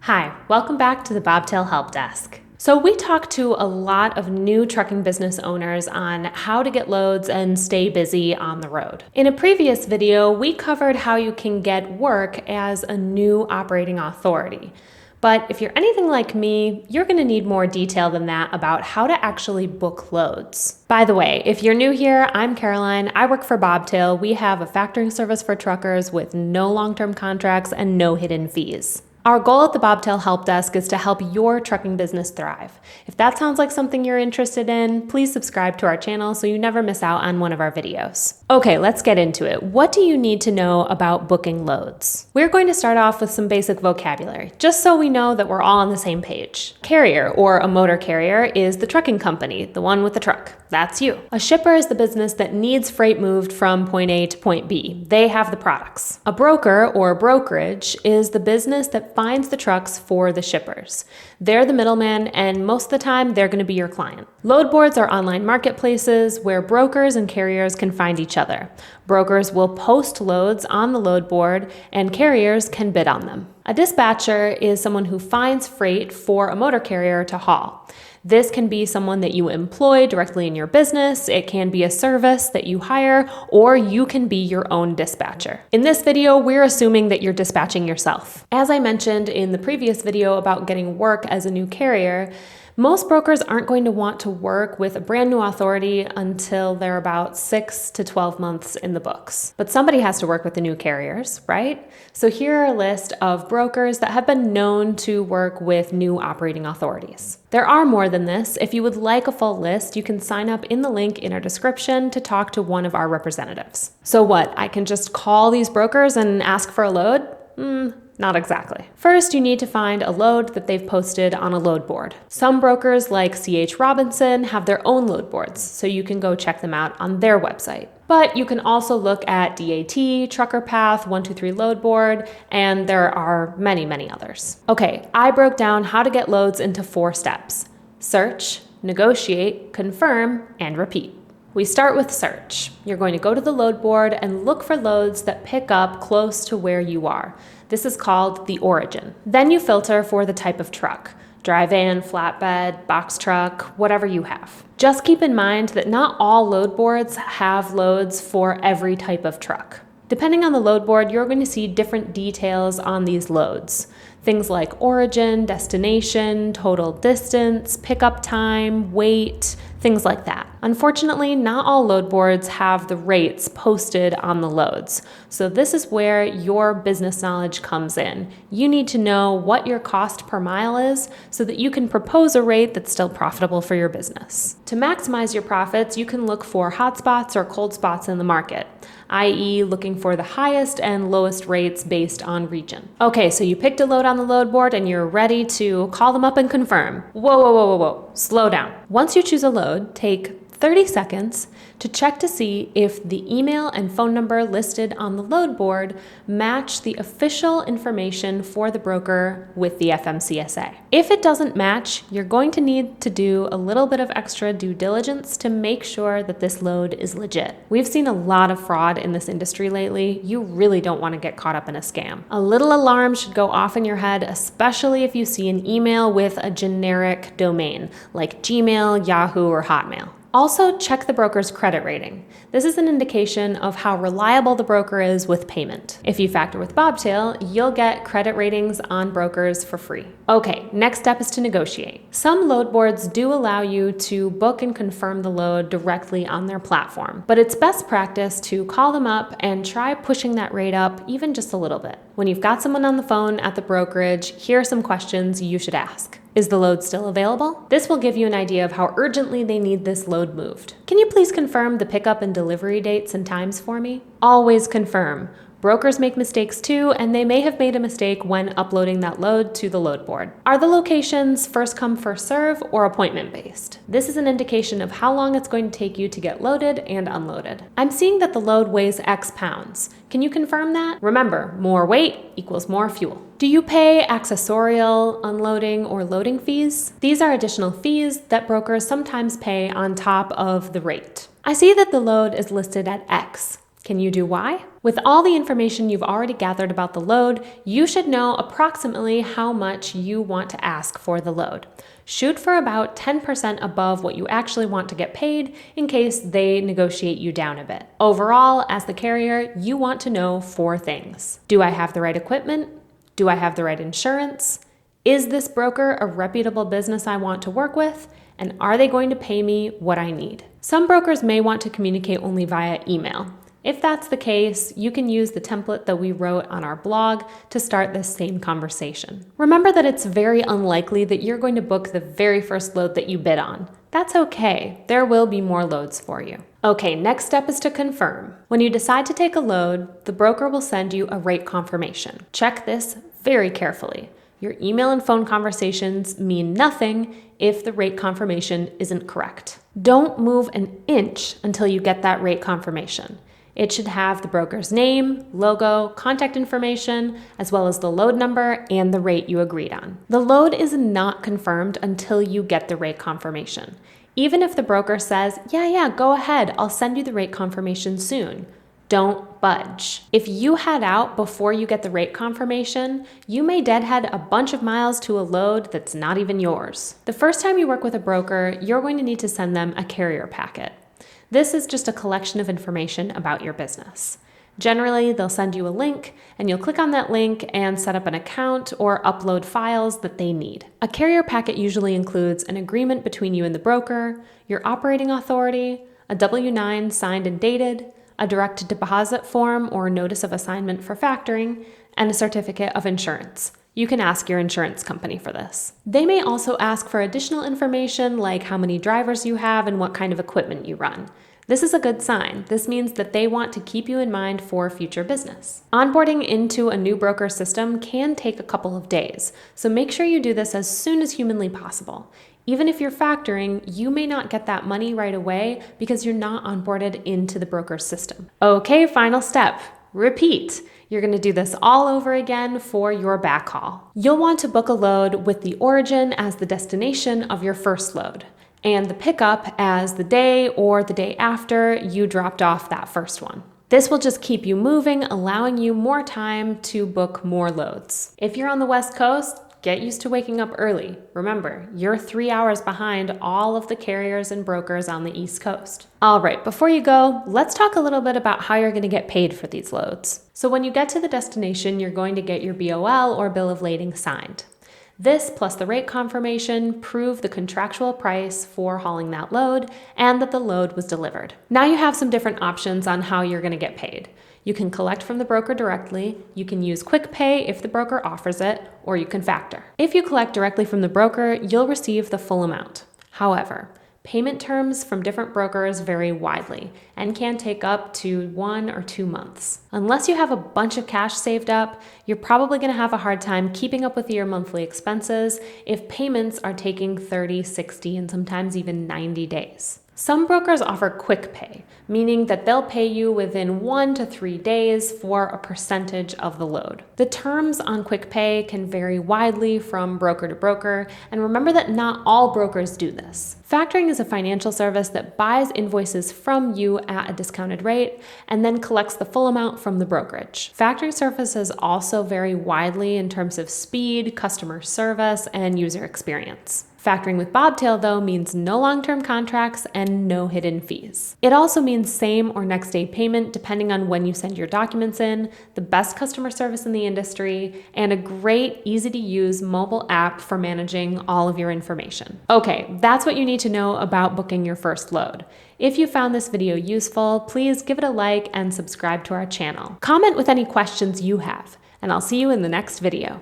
Hi, welcome back to the Bobtail Help Desk. So we talked to a lot of new trucking business owners on how to get loads and stay busy on the road. In a previous video, we covered how you can get work as a new operating authority. But if you're anything like me, you're going to need more detail than that about how to actually book loads. By the way, if you're new here, I'm Caroline. I work for Bobtail. We have a factoring service for truckers with no long-term contracts and no hidden fees. Our goal at the Bobtail Help Desk is to help your trucking business thrive. If that sounds like something you're interested in, please subscribe to our channel so you never miss out on one of our videos. Okay, let's get into it. What do you need to know about booking loads? We're going to start off with some basic vocabulary, just so we know that we're all on the same page. Carrier, or a motor carrier, is the trucking company, the one with the truck. That's you. A shipper is the business that needs freight moved from point A to point B. They have the products. A broker, or brokerage, is the business that finds the trucks for the shippers. They're the middleman, and most of the time, they're going to be your client. Load boards are online marketplaces where brokers and carriers can find each other. Brokers will post loads on the load board, and carriers can bid on them. A dispatcher is someone who finds freight for a motor carrier to haul. This can be someone that you employ directly in your business, it can be a service that you hire, or you can be your own dispatcher. In this video, we're assuming that you're dispatching yourself. As I mentioned in the previous video about getting work as a new carrier, most brokers aren't going to want to work with a brand new authority until they're about 6 to 12 months in the books. But somebody has to work with the new carriers, right? So here are a list of brokers that have been known to work with new operating authorities. There are more than this. If you would like a full list, you can sign up in the link in our description to talk to one of our representatives. So what, I can just call these brokers and ask for a load? Not exactly. First, you need to find a load that they've posted on a load board. Some brokers like CH Robinson have their own load boards, so you can go check them out on their website. But you can also look at DAT, Trucker Path, 123 Load Board, and there are many, many others. Okay, I broke down how to get loads into 4 steps: search, negotiate, confirm, and repeat. We start with search. You're going to go to the load board and look for loads that pick up close to where you are. This is called the origin. Then you filter for the type of truck: dry van, flatbed, box truck, whatever you have. Just keep in mind that not all load boards have loads for every type of truck. Depending on the load board, you're going to see different details on these loads. Things like origin, destination, total distance, pickup time, weight, things like that. Unfortunately, not all load boards have the rates posted on the loads. So this is where your business knowledge comes in. You need to know what your cost per mile is so that you can propose a rate that's still profitable for your business. To maximize your profits, you can look for hot spots or cold spots in the market, i.e. looking for the highest and lowest rates based on region. Okay, so you picked a load on the load board and you're ready to call them up and confirm. Whoa, slow down. Once you choose a load, take 30 seconds to check to see if the email and phone number listed on the load board match the official information for the broker with the FMCSA. If it doesn't match, you're going to need to do a little bit of extra due diligence to make sure that this load is legit. We've seen a lot of fraud in this industry lately. You really don't want to get caught up in a scam. A little alarm should go off in your head, especially if you see an email with a generic domain like Gmail, Yahoo, or Hotmail. Also, check the broker's credit rating. This is an indication of how reliable the broker is with payment. If you factor with Bobtail, you'll get credit ratings on brokers for free. Okay, next step is to negotiate. Some load boards do allow you to book and confirm the load directly on their platform, but it's best practice to call them up and try pushing that rate up even just a little bit. When you've got someone on the phone at the brokerage, here are some questions you should ask. Is the load still available? This will give you an idea of how urgently they need this load moved. Can you please confirm the pickup and delivery dates and times for me? Always confirm. Brokers make mistakes too, and they may have made a mistake when uploading that load to the load board. Are the locations first come, first serve, or appointment based? This is an indication of how long it's going to take you to get loaded and unloaded. I'm seeing that the load weighs X pounds. Can you confirm that? Remember, more weight equals more fuel. Do you pay accessorial, unloading, or loading fees? These are additional fees that brokers sometimes pay on top of the rate. I see that the load is listed at X. Can you do Y? With all the information you've already gathered about the load, you should know approximately how much you want to ask for the load. Shoot for about 10% above what you actually want to get paid in case they negotiate you down a bit. Overall, as the carrier, you want to know 4 things. Do I have the right equipment? Do I have the right insurance? Is this broker a reputable business I want to work with? And are they going to pay me what I need? Some brokers may want to communicate only via email. If that's the case, you can use the template that we wrote on our blog to start this same conversation. Remember that it's very unlikely that you're going to book the very first load that you bid on. That's okay. There will be more loads for you. Okay, next step is to confirm. When you decide to take a load, the broker will send you a rate confirmation. Check this very carefully. Your email and phone conversations mean nothing if the rate confirmation isn't correct. Don't move an inch until you get that rate confirmation. It should have the broker's name, logo, contact information, as well as the load number and the rate you agreed on. The load is not confirmed until you get the rate confirmation. Even if the broker says, yeah, go ahead, I'll send you the rate confirmation soon. Don't budge. If you head out before you get the rate confirmation, you may deadhead a bunch of miles to a load that's not even yours. The first time you work with a broker, you're going to need to send them a carrier packet. This is just a collection of information about your business. Generally, they'll send you a link, and you'll click on that link and set up an account or upload files that they need. A carrier packet usually includes an agreement between you and the broker, your operating authority, a W-9 signed and dated, a direct deposit form or notice of assignment for factoring, and a certificate of insurance. You can ask your insurance company for this. They may also ask for additional information like how many drivers you have and what kind of equipment you run. This is a good sign. This means that they want to keep you in mind for future business. Onboarding into a new broker system can take a couple of days, so make sure you do this as soon as humanly possible. Even if you're factoring, you may not get that money right away because you're not onboarded into the broker system. Okay, final step. Repeat. You're going to do this all over again for your backhaul. You'll want to book a load with the origin as the destination of your first load, and the pickup as the day or the day after you dropped off that first one. This will just keep you moving, allowing you more time to book more loads. If you're on the West Coast, get used to waking up early. Remember, you're 3 hours behind all of the carriers and brokers on the East Coast. All right, before you go, let's talk a little bit about how you're going to get paid for these loads. So when you get to the destination, you're going to get your BOL or bill of lading signed. This plus the rate confirmation prove the contractual price for hauling that load and that the load was delivered. Now you have some different options on how you're going to get paid. You can collect from the broker directly, you can use quick pay if the broker offers it, or you can factor. If you collect directly from the broker, you'll receive the full amount. However, payment terms from different brokers vary widely and can take up to 1 or 2 months. Unless you have a bunch of cash saved up, you're probably going to have a hard time keeping up with your monthly expenses if payments are taking 30, 60, and sometimes even 90 days. Some brokers offer quick pay, meaning that they'll pay you within 1 to 3 days for a percentage of the load. The terms on quick pay can vary widely from broker to broker, and remember that not all brokers do this. Factoring is a financial service that buys invoices from you at a discounted rate and then collects the full amount from the brokerage. Factoring services also vary widely in terms of speed, customer service, and user experience. Factoring with Bobtail, though, means no long-term contracts and no hidden fees. It also means same or next day payment depending on when you send your documents in, the best customer service in the industry, and a great, easy-to-use mobile app for managing all of your information. Okay, that's what you need to know about booking your first load. If you found this video useful, please give it a like and subscribe to our channel. Comment with any questions you have, and I'll see you in the next video.